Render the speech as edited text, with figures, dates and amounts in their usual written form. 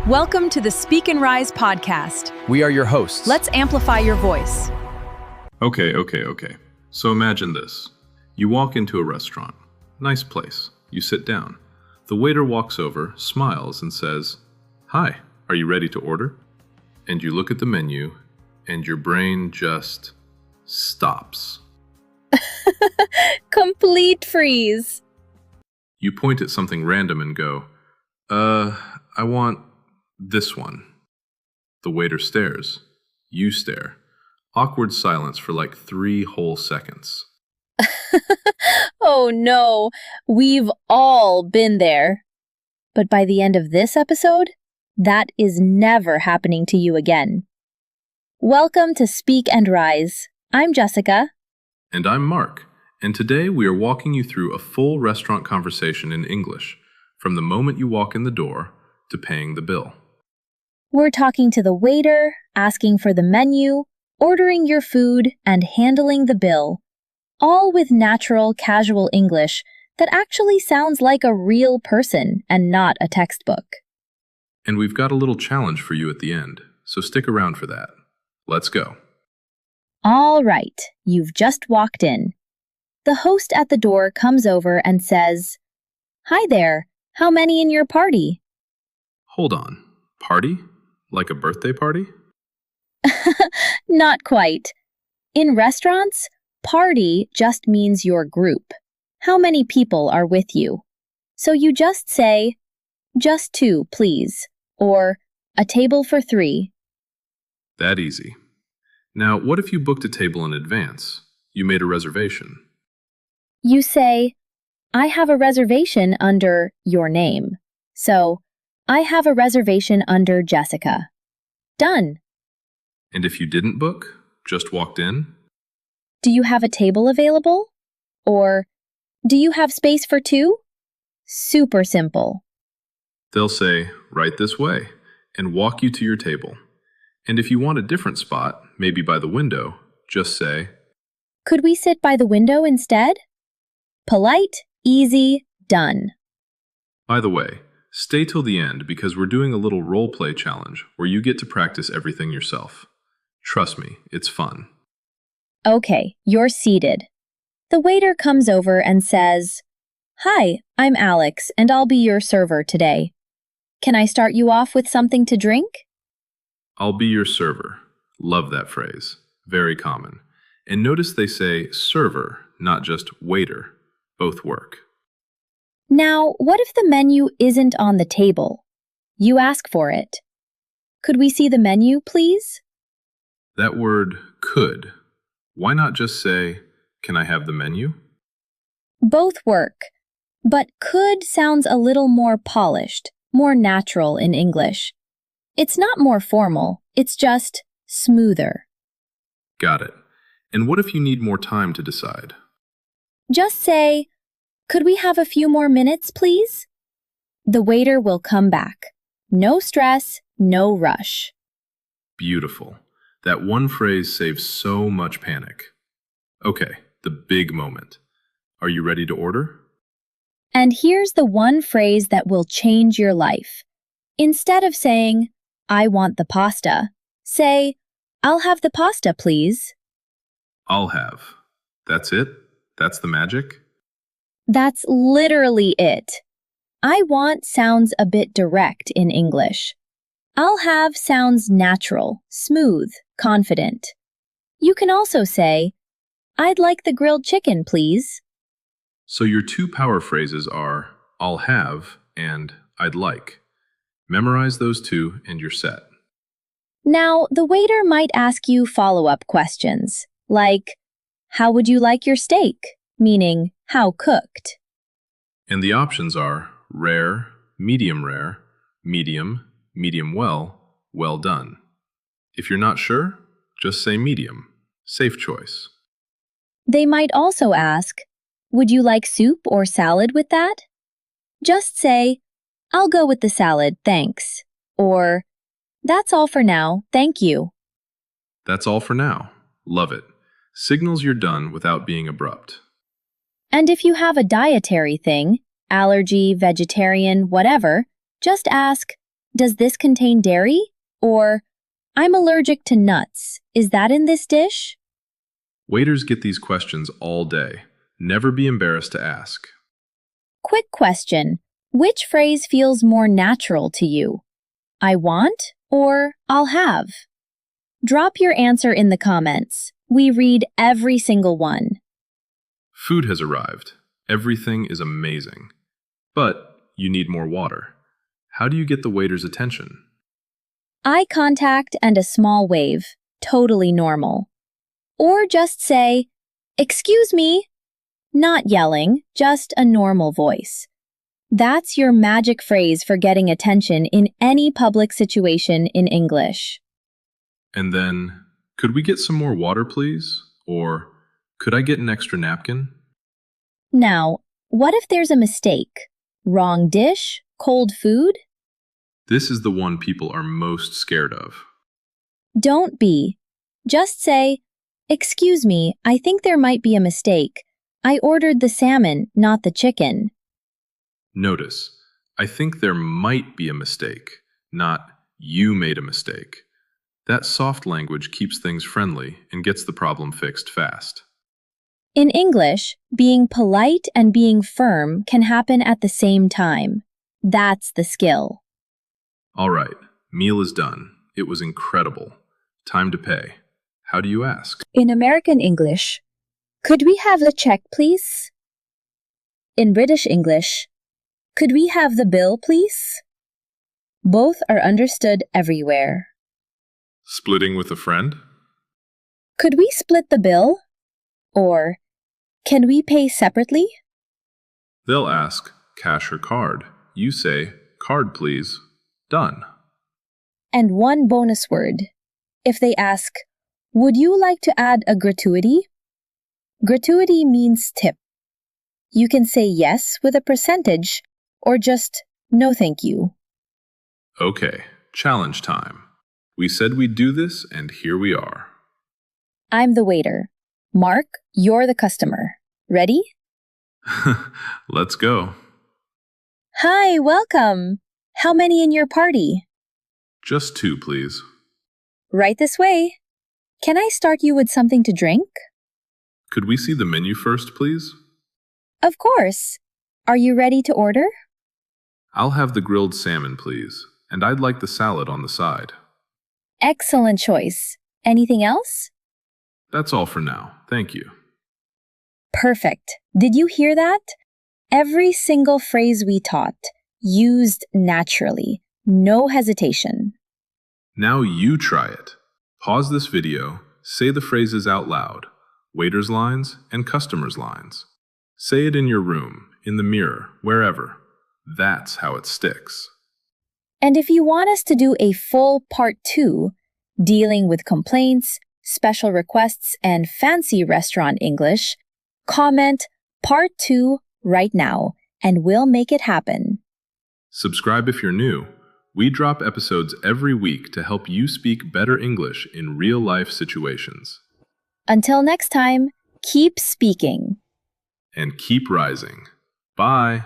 Welcome to the Speak and Rise podcast. We are your hosts. Let's amplify your voice. Okay. So imagine this. You walk into a restaurant. Nice place. You sit down. The waiter walks over, smiles, and says, "Hi, are you ready to order?" And you look at the menu, and your brain just stops. Complete freeze. You point at something random and go, I want this one. The waiter stares. You stare. Awkward silence for like 3 whole seconds. Oh no, we've all been there. But by the end of this episode, that is never happening to you again. Welcome to Speak and Rise. I'm Jessica. And I'm Mark. And today we are walking you through a full restaurant conversation in English, from the moment you walk in the door to paying the bill. We're talking to the waiter, asking for the menu, ordering your food, and handling the bill, all with natural, casual English that actually sounds like a real person and not a textbook. And we've got a little challenge for you at the end, so stick around for that. Let's go. All right, you've just walked in. The host at the door comes over and says, "Hi there, how many in your party?" Hold on. Party? Like a birthday party? Not quite. In restaurants, party just means your group. How many people are with you? So you just say, "Just 2, please," or "A table for 3. That easy. Now, what if you booked a table in advance? You made a reservation. You say, "I have a reservation under your name." So, "I have a reservation under Jessica." Done. And if you didn't book, just walked in? Do you have a table available? Or, "Do you have space for 2? Super simple. They'll say, "Right this way," and walk you to your table. And if you want a different spot, maybe by the window, just say, "Could we sit by the window instead?" Polite, easy, done. By the way, stay till the end because we're doing a little role play challenge where you get to practice everything yourself. Trust me, it's fun. Okay, you're seated. The waiter comes over and says, "Hi, I'm Alex, and I'll be your server today. Can I start you off with something to drink?" I'll be your server. Love that phrase. Very common. And notice they say server, not just waiter. Both work. Now, what if the menu isn't on the table? You ask for it. "Could we see the menu, please?" That word could. Why not just say, "Can I have the menu?" Both work, but could sounds a little more polished, more natural in English. It's not more formal, it's just smoother. Got it. And what if you need more time to decide? Just say, "Could we have a few more minutes, please?" The waiter will come back. No stress, no rush. Beautiful. That one phrase saves so much panic. Okay, the big moment. Are you ready to order? And here's the one phrase that will change your life. Instead of saying, "I want the pasta," say, "I'll have the pasta, please." I'll have. That's it? That's the magic? That's literally it. "I want" sounds a bit direct in English. "I'll have" sounds natural, smooth, confident. You can also say, "I'd like the grilled chicken, please." So your 2 power phrases are I'll have and I'd like. Memorize those 2 and you're set. Now, the waiter might ask you follow-up questions, like, "How would you like your steak?" meaning, how cooked. And the options are rare, medium, medium well, well done. If you're not sure, just say medium. Safe choice. They might also ask, "Would you like soup or salad with that?" Just say, "I'll go with the salad, thanks." Or, "That's all for now, thank you." That's all for now. Love it. Signals you're done without being abrupt. And if you have a dietary thing, allergy, vegetarian, whatever, just ask, Does this contain dairy? Or, I'm allergic to nuts. Is that in this dish? Waiters get these questions all day. Never be embarrassed to ask. Quick question. Which phrase feels more natural to you? I want or I'll have? Drop your answer in the comments. We read every single one. Food has arrived. Everything is amazing. But you need more water. How do you get the waiter's attention? Eye contact and a small wave. Totally normal. Or just say, "Excuse me." Not yelling, just a normal voice. That's your magic phrase for getting attention in any public situation in English. And then, could we get some more water, please? Or, could I get an extra napkin? Now, what if there's a mistake? Wrong dish? Cold food? This is the one people are most scared of. Don't be. Just say, "Excuse me, I think there might be a mistake. I ordered the salmon, not the chicken." Notice, I think there might be a mistake, not you made a mistake. That soft language keeps things friendly and gets the problem fixed fast. In English, being polite and being firm can happen at the same time. That's the skill. All right, meal is done. It was incredible. Time to pay. How do you ask? In American English, could we have the check, please? In British English, could we have the bill, please? Both are understood everywhere. Splitting with a friend? Could we split the bill? Or, can we pay separately? They'll ask, cash or card. You say, card please. Done. And one bonus word. If they ask, would you like to add a gratuity? Gratuity means tip. You can say yes with a percentage or just no thank you. Okay, challenge time. We said we'd do this, and here we are. I'm the waiter. Mark, you're the customer. Ready? Let's go. Hi, welcome. How many in your party? Just 2, please. Right this way. Can I start you with something to drink? Could we see the menu first, please? Of course. Are you ready to order? I'll have the grilled salmon, please, and I'd like the salad on the side. Excellent choice. Anything else? That's all for now. Thank you. Perfect. Did you hear that? Every single phrase we taught, used naturally, no hesitation. Now you try it. Pause this video, say the phrases out loud, waiter's lines and customer's lines. Say it in your room, in the mirror, wherever. That's how it sticks. And if you want us to do a full part 2, dealing with complaints, special requests, and fancy restaurant English, comment part 2 right now, and we'll make it happen. Subscribe if you're new. We drop episodes every week to help you speak better English in real-life situations. Until next time, keep speaking. And keep rising. Bye.